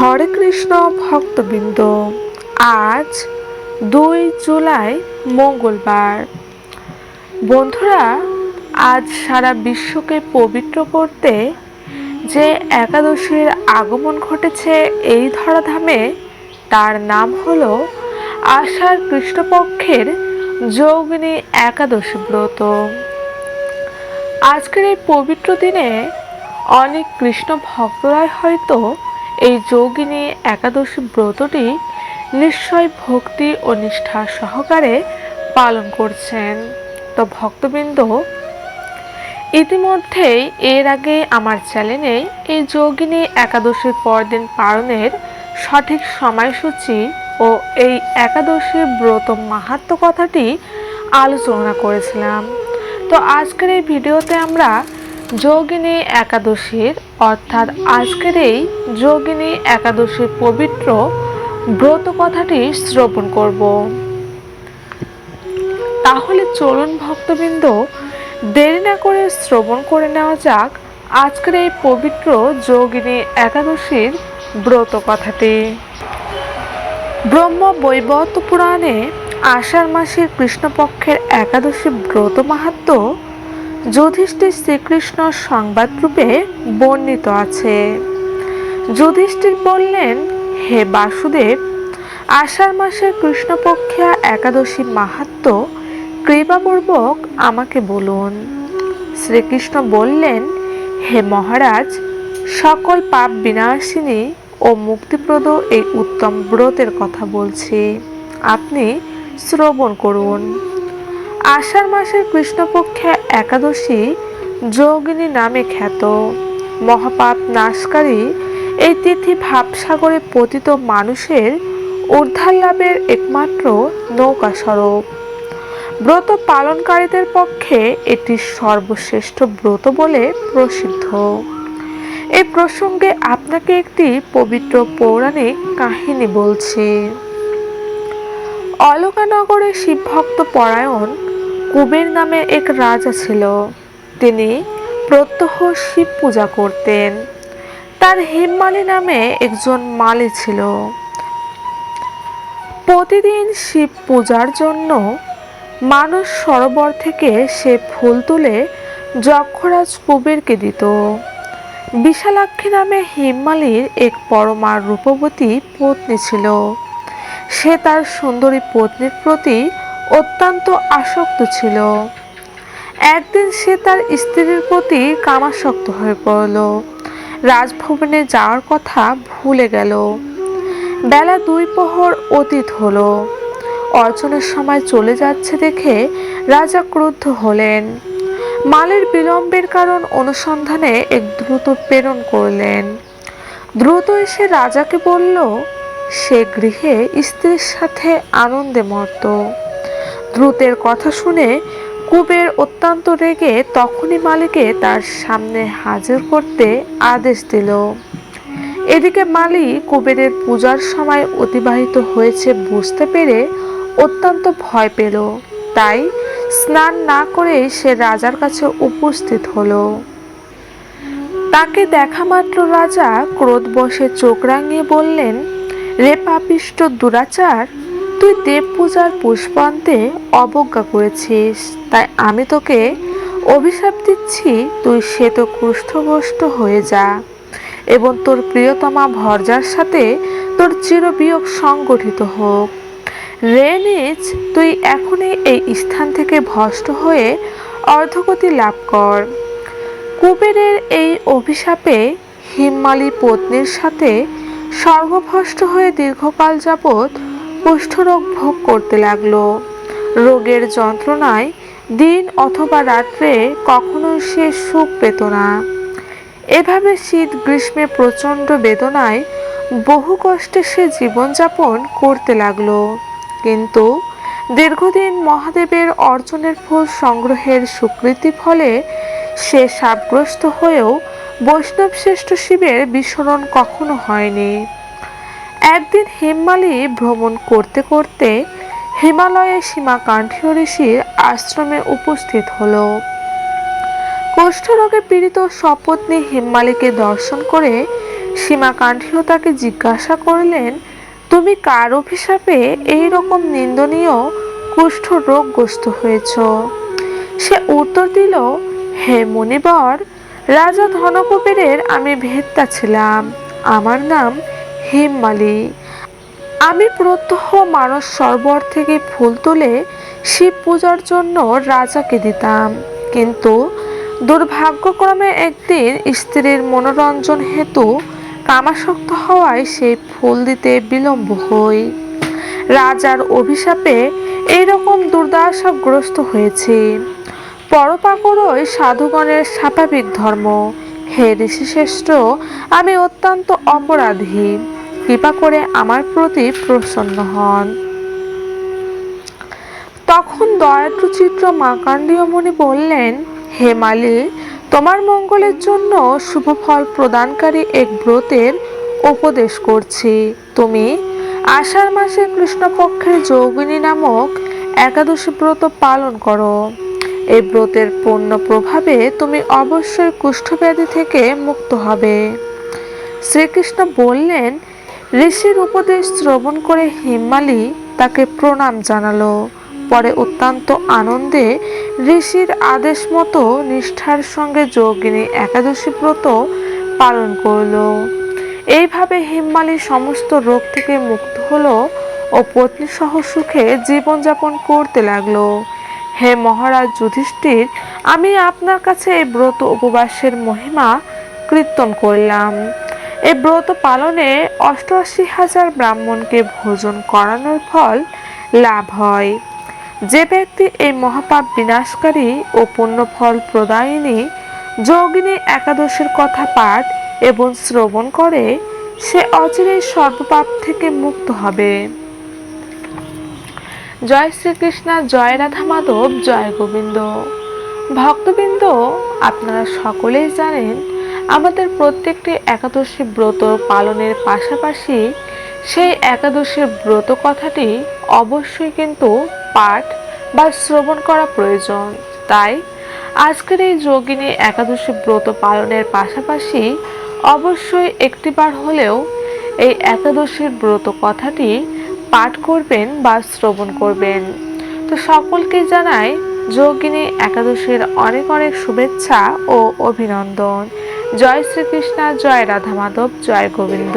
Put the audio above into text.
হরে কৃষ্ণ ভক্তবৃন্দ, আজ 2 জুলাই মঙ্গলবার। বন্ধুরা, আজ সারা বিশ্বকে পবিত্র করতে যে একাদশীর আগমন ঘটেছে এই ধরাধামে, তার নাম হলো আষাঢ় কৃষ্ণপক্ষের যোগিনী একাদশী ব্রত। আজকের এই পবিত্র দিনে অনেক কৃষ্ণ ভক্তরাই হয়তো এই যোগিনী একাদশী ব্রতটি নিশ্চয় ভক্তি ও নিষ্ঠা সহকারে পালন করছেন। তো ভক্তবৃন্দ, ইতিমধ্যেই এর আগে আমার চ্যানেলে এই যোগিনী একাদশীর পরদিন পালনের সঠিক সময়সূচি ও এই একাদশীর ব্রত মাহাত্ম্য কথাটি আলোচনা করেছিলাম। তো আজকের এই ভিডিওতে আমরা যোগিনী একাদশীর অর্থাৎ আজকের এই যোগিনী একাদশীর পবিত্র ব্রত কথাটি শ্রবণ করব। তাহলে চলুন ভক্তবৃন্দ, দেরি না করে শ্রবণ করে নেওয়া যাক আজকের এই পবিত্র যোগিনী একাদশীর ব্রত কথাটি। ব্রহ্ম বৈবর্ত পুরাণে আষাঢ় মাসের কৃষ্ণপক্ষের একাদশী ব্রত মাহাত্ম্য যুধিষ্ঠির শ্রীকৃষ্ণ সংবাদরূপে বর্ণিত আছে। যুধিষ্ঠির বললেন, হে বাসুদেব, আষাঢ় মাসের কৃষ্ণপক্ষিয়া একাদশী মাহাত্ম্য কৃপাপূর্বক আমাকে বলুন। শ্রীকৃষ্ণ বললেন, হে মহারাজ, সকল পাপ বিনাশিনী ও মুক্তিপ্রদ এই উত্তম ব্রতের কথা বলছি, আপনি শ্রবণ করুন। আষাঢ় মাসের কৃষ্ণপক্ষে একাদশী যোগিনী নামে খ্যাত। মহাপাপ নাশকারী এই তিথি ভাবসাগরে পতিত মানুষের উদ্ধার লাভের একমাত্র নৌকা স্বরূপ। ব্রত পালনকারীদের পক্ষে এটি সর্বশ্রেষ্ঠ ব্রত বলে প্রসিদ্ধ। এই প্রসঙ্গে আপনাকে একটি পবিত্র পৌরাণিক কাহিনী বলছি। অলকানগরে শিবভক্ত পরায়ণ কুবের নামে এক রাজা ছিল। তিনি প্রত্যহ শিব পূজা করতেন। তার হেমমালী নামে একজন মালী ছিল। প্রতিদিন শিব পূজার জন্য মানস সরোবর থেকে সে ফুল তুলে যক্ষরাজ কুবেরকে দিত। বিশালাক্ষী নামে হেমমালীর এক পরমা রূপবতী পত্নী ছিল। সে তার সুন্দরী পত্নীর প্রতি অত্যন্ত আসক্ত ছিল। একদিন সে তার স্ত্রীর প্রতি কামাসক্ত হয়ে পড়ল। রাজভবনে যাওয়ার কথা ভুলে গেল। বেলা 2 প্রহর অতীত হলো। অর্চনের সময় চলে যাচ্ছে দেখে রাজা ক্রুদ্ধ হলেন। মালের বিলম্বের কারণ অনুসন্ধানে এক দ্রুত প্রেরণ করলেন। দ্রুত এসে রাজাকে বলল সে গৃহে স্ত্রীর সাথে আনন্দে মত্ত। দ্রুতের কথা শুনে কুবের অত্যন্ত রেগে তখনই মালিকে তার সামনে হাজির করতে আদেশ দিল। এদিকে মালি কুবেরের পূজার সময় অতিবাহিত হয়েছে বুঝতে পেরে অত্যন্ত ভয় পেল। তাই স্নান না করে সে রাজার কাছে উপস্থিত হলো। তাকে দেখা মাত্র রাজা ক্রোধবশে চোখ রাঙিয়ে বললেন, রে পাপিষ্ঠ দুরাচার, তুই দেব পূজার পুষ্পান্তে অবজ্ঞা করেছিস, তাই আমি তোকে অভিশাপ দিচ্ছি, তুই শ্বেত কুষ্ঠগ্রস্ত হয়ে যা এবং তোর প্রিয়তমা ভর্জার সাথে তোর চিরবিয়োগ সংগঠিত হোক। রে নিজ, তুই এখনই এই স্থান থেকে ভ্রষ্ট হয়ে অর্ধগতি লাভ কর। কুবেরের এই অভিশাপে হিমমালী পত্নীর সাথে স্বর্গভ্রষ্ট হয়ে দীর্ঘকাল যাবৎ কুষ্ঠরোগ ভোগ করতে লাগলো। রোগের যন্ত্রণায় দিন অথবা রাত্রে কখনো সে সুখ পেত না। এভাবে শীত গ্রীষ্মে প্রচণ্ড বেদনায় বহু কষ্টে সে জীবনযাপন করতে লাগলো। কিন্তু দীর্ঘদিন মহাদেবের অর্চনের ফুল সংগ্রহের স্বীকৃতি ফলে সে শাপগ্রস্ত হয়েও বৈষ্ণব শ্রেষ্ঠ শিবের বিস্মরণ কখনো হয়নি। একদিন হেমমালী ভ্রমণ করতে করতে হিমালয়ে সীমাকাণ্ঠীয় ঋষির আশ্রমে উপস্থিত হলো। কুষ্ঠরোগে পীড়িত সপত্নী হেমমালীকে দর্শন করে সীমাকাণ্ঠীও তাকে জিজ্ঞাসা করলেন, তুমি কার অভিশাপে এই রকম নিন্দনীয় কুষ্ঠ রোগগ্রস্ত হয়েছ? সে উত্তর দিল, হে মুনিবর, রাজা ধনকুবেরের আমি ভেত্তা ছিলাম। আমার নাম হিমমালী। আমি প্রত্যহ মানস সরোবর থেকে ফুল তুলে শিব পূজার জন্য রাজাকে দিতাম, কিন্তু দুর্ভাগ্যক্রমে একদিন স্ত্রীর মনোরঞ্জন হেতু কামাসক্ত হওয়ায় সেই ফুল দিতে বিলম্ব হই। রাজার অভিশাপে এইরকম দুর্দশাগ্রস্ত হয়েছি। পরোপাকড়ই সাধুগণের স্বাভাবিক ধর্ম। হে ঋষিশ্রেষ্ঠ, আমি অত্যন্ত অপরাধী। কৃপা করে আমার প্রতি প্রসন্ন হন। তখন দয়াদ্রচিত্র মার্কণ্ডেয় মুনি বললেন, হে মালি, তোমার মঙ্গলের জন্য শুভ ফল প্রদানকারী এক ব্রতের উপদেশ করছি। তুমি আষাঢ় মাসে কৃষ্ণপক্ষের যোগিনী নামক একাদশী ব্রত পালন করো। এই ব্রতের পূর্ণ প্রভাবে তুমি অবশ্যই কুষ্ঠব্যাধি থেকে মুক্ত হবে। শ্রীকৃষ্ণ বললেন, ঋষির উপদেশ শ্রবণ করে হিমমালী তাকে প্রণাম জানালো। পরে অত্যন্ত আনন্দে ঋষির আদেশ মতো নিষ্ঠার সঙ্গে যোগিনী একাদশী ব্রত পালন করল। এইভাবে হিমমালী সমস্ত রোগ থেকে মুক্ত হলো ও পত্নী সহ সুখে জীবনযাপন করতে লাগলো। হে মহারাজ যুধিষ্ঠির, আমি আপনার কাছে এই ব্রত উপবাসের মহিমা কীর্তন করলাম। এই ব্রত পালনে ৮৮,০০০ ব্রাহ্মণকে ভোজন করানোর ফল লাভ হয়। যে ব্যক্তি এই মহাপাপ বিনাশকারী ও পুণ্যফল প্রদায়িনী যোগিনী একাদশীর কথা পাঠ এবং শ্রবণ করে, সে অচিরেই সর্বপাপ থেকে মুক্ত হবে। জয় শ্রীকৃষ্ণ, জয় রাধা মাধব, জয় গোবিন্দ। ভক্তবৃন্দ, আপনারা সকলেই জানেন, আমাদের প্রত্যেকটি একাদশী ব্রত পালনের পাশাপাশি সেই একাদশীর ব্রত কথাটি অবশ্যই কিন্তু পাঠ বা শ্রবণ করা প্রয়োজন। তাই আজকের এই যোগিনী একাদশী ব্রত পালনের পাশাপাশি অবশ্যই একটিবার হলেও এই একাদশীর ব্রত কথাটি পাঠ করবেন বা শ্রবণ করবেন। তো সকলকে জানাই যোগিনী একাদশীর অনেক অনেক শুভেচ্ছা ও অভিনন্দন। জয় শ্রীকৃষ্ণ, জয় রাধা মাধব, জয় গোবিন্দ।